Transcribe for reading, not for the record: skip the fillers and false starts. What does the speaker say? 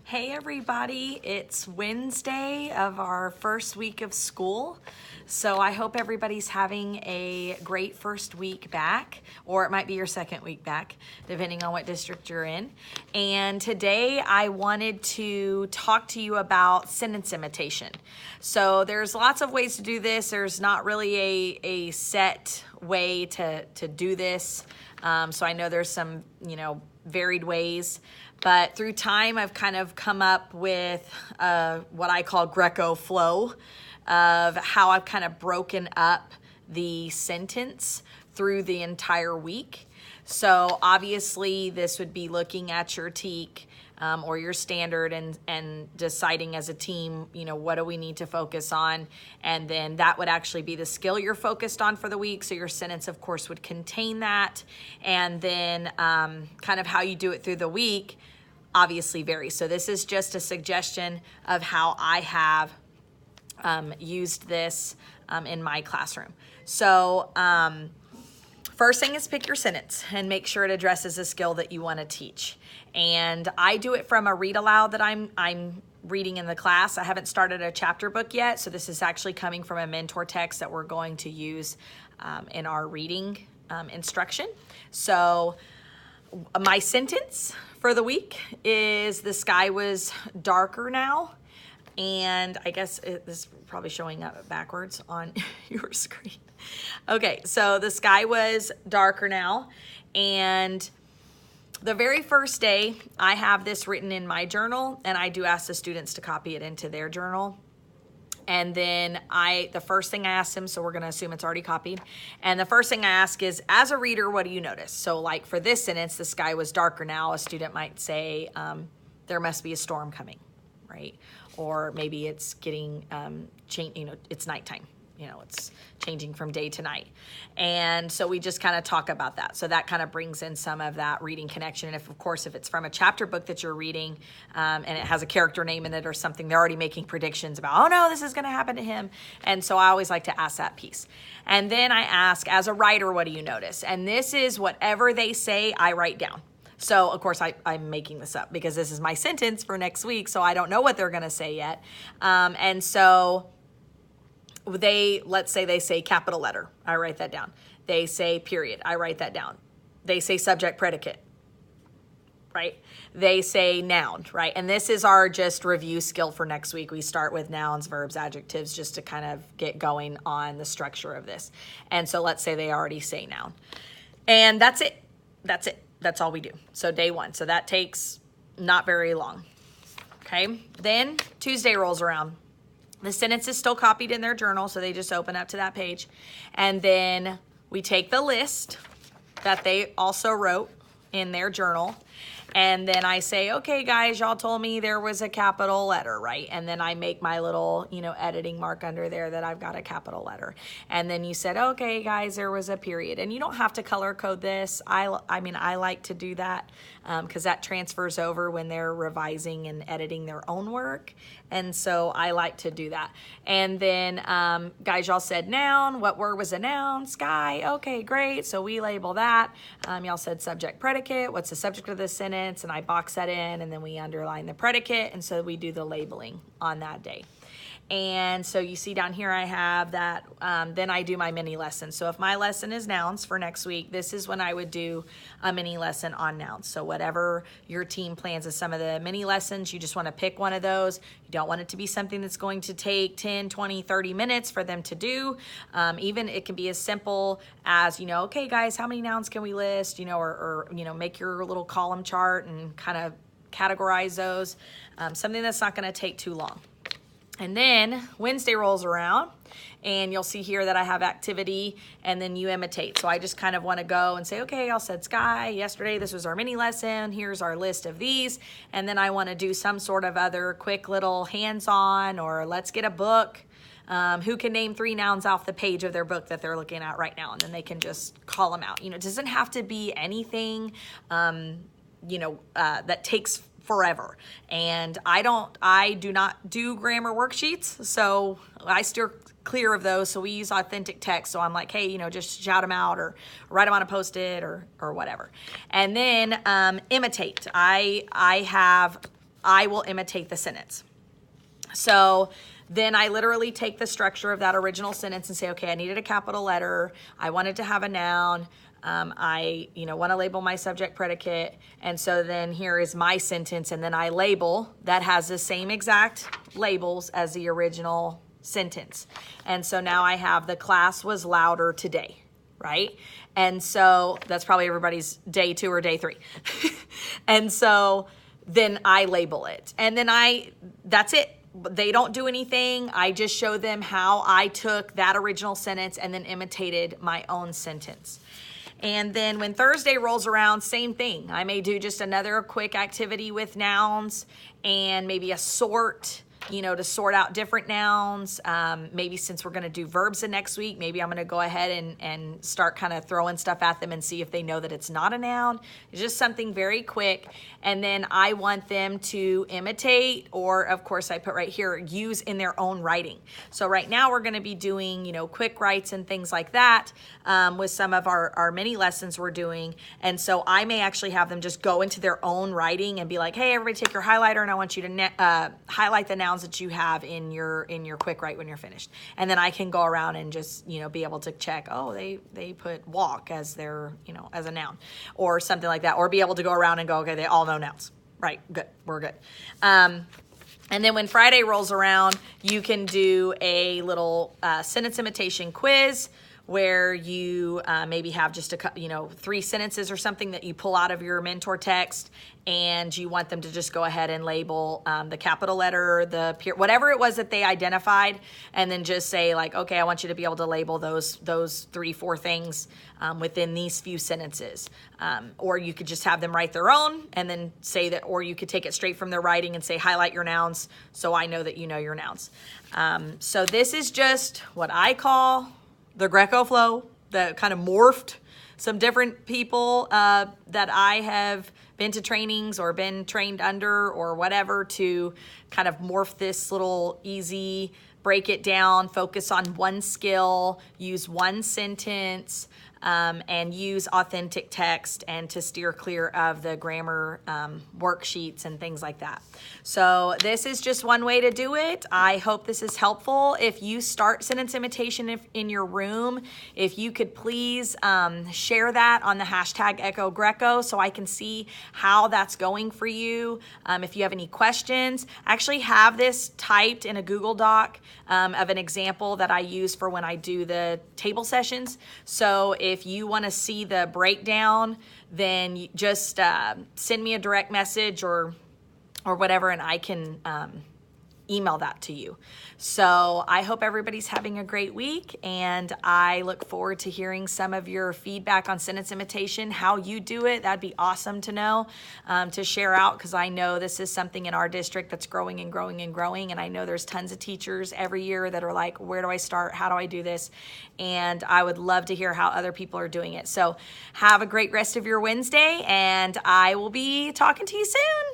Hey everybody, it's Wednesday of our first week of school. So I hope everybody's having a great first week back, or it might be your second week back, depending on what district you're in. And today I wanted to talk to you about sentence imitation. So there's lots of ways to do this. There's not really a set way to do this. So I know there's some, varied ways. But through time, I've kind of come up with what I call Greco flow of how I've kind of broken up the sentence through the entire week. So obviously, this would be looking at your TEK or your standard and deciding as a team, what do we need to focus on? And then that would actually be the skill you're focused on for the week. So your sentence, of course, would contain that. And then kind of how you do it through the week obviously varies. So this is just a suggestion of how I have used this in my classroom. So first thing is pick your sentence and make sure it addresses a skill that you want to teach. And I do it from a read aloud that I'm reading in the class. I haven't started a chapter book yet, so this is actually coming from a mentor text that we're going to use in our reading instruction. So my sentence for the week is the sky was darker now. And I guess this is probably showing up backwards on your screen. Okay, so the sky was darker now. And the very first day, I have this written in my journal, and I do ask the students to copy it into their journal. And then the first thing I ask them, so we're going to assume it's already copied. And the first thing I ask is, as a reader, what do you notice? So like for this sentence, the sky was darker now. A student might say, there must be a storm coming, right? Or maybe it's getting, it's nighttime. It's changing from day to night. And so we just kind of talk about that. So that kind of brings in some of that reading connection. And of course, if it's from a chapter book that you're reading and it has a character name in it or something, they're already making predictions about, oh no, this is going to happen to him. And so I always like to ask that piece. And then I ask, as a writer, what do you notice? And this is whatever they say, I write down. So, of course, I'm making this up because this is my sentence for next week, so I don't know what they're going to say yet. And so let's say they say capital letter. I write that down. They say period. I write that down. They say subject predicate, right? They say noun, right? And this is our just review skill for next week. We start with nouns, verbs, adjectives, just to kind of get going on the structure of this. And so let's say they already say noun. And that's it. That's it. That's all we do. So day one. So that takes not very long. Okay. Then Tuesday rolls around. The sentence is still copied in their journal, so they just open up to that page. And then we take the list that they also wrote in their journal. And then I say, okay, guys, y'all told me there was a capital letter, right? And then I make my little, editing mark under there that I've got a capital letter. And then you said, okay, guys, there was a period. And you don't have to color code this. I like to do that because that transfers over when they're revising and editing their own work. And so I like to do that. And then, guys, y'all said noun. What word was a noun? Sky. Okay, great. So we label that. Y'all said subject predicate. What's the subject of this sentence? And I box that in, and then we underline the predicate, and so we do the labeling on that day. And so you see down here I have that, then I do my mini lesson. So if my lesson is nouns for next week, this is when I would do a mini lesson on nouns. So whatever your team plans as some of the mini lessons, you just want to pick one of those. You don't want it to be something that's going to take 10, 20, 30 minutes for them to do. Even it can be as simple as, okay, guys, how many nouns can we list? Or make your little column chart and kind of categorize those. Something that's not going to take too long. And then Wednesday rolls around and you'll see here that I have activity and then you imitate. So I just kind of want to go and say, okay, y'all said sky. Yesterday, this was our mini lesson. Here's our list of these. And then I want to do some sort of other quick little hands-on or let's get a book. Who can name 3 nouns off the page of their book that they're looking at right now? And then they can just call them out. It doesn't have to be anything, that takes forever. And I do not do grammar worksheets, so I steer clear of those. So we use authentic text. So I'm like, hey, just shout them out or write them on a Post-it or whatever. And then imitate. I have I will imitate the sentence. So then I literally take the structure of that original sentence and say, okay, I needed a capital letter. I wanted to have a noun. I want to label my subject predicate. And so then here is my sentence. And then I label that has the same exact labels as the original sentence. And so now I have the class was louder today, right? And so that's probably everybody's day 2 or day 3. And so then I label it. And then that's it. They don't do anything. I just show them how I took that original sentence and then imitated my own sentence. And then when Thursday rolls around, same thing. I may do just another quick activity with nouns and maybe a sort, to sort out different nouns. Maybe since we're going to do verbs the next week, maybe I'm going to go ahead and start kind of throwing stuff at them and see if they know that it's not a noun. It's just something very quick. And then I want them to imitate, or of course I put right here, use in their own writing. So right now we're going to be doing, quick writes and things like that with some of our mini lessons we're doing. And so I may actually have them just go into their own writing and be like, hey, everybody take your highlighter and I want you to highlight the nouns that you have in your quick write when you're finished. And then I can go around and just, be able to check, oh, they put walk as their, as a noun or something like that, or be able to go around and go, okay, they all know nouns. Right, good, we're good. And then when Friday rolls around, you can do a little sentence imitation quiz where you maybe have just 3 sentences or something that you pull out of your mentor text, and you want them to just go ahead and label the capital letter, whatever it was that they identified, and then just say like, okay, I want you to be able to label those 3-4 things within these few sentences. Or you could just have them write their own and then say that, or you could take it straight from their writing and say, highlight your nouns so I know that you know your nouns. So this is just what I call the Greco flow that kind of morphed some different people that I have been to trainings or been trained under or whatever to kind of morph this little easy, break it down, focus on one skill, use one sentence, and use authentic text, and to steer clear of the grammar worksheets and things like that. So this is just one way to do it. I hope this is helpful. If you start sentence imitation in your room, if you could please share that on the hashtag Echo Greco so I can see how that's going for you. If you have any questions, I actually have this typed in a Google Doc of an example that I use for when I do the table sessions. So if you want to see the breakdown, then you just send me a direct message or whatever, and I can email that to you. So I hope everybody's having a great week, and I look forward to hearing some of your feedback on sentence imitation, how you do it. That'd be awesome to know, to share out, because I know this is something in our district that's growing and growing and growing, and I know there's tons of teachers every year that are like, where do I start? How do I do this? And I would love to hear how other people are doing it. So have a great rest of your Wednesday, and I will be talking to you soon.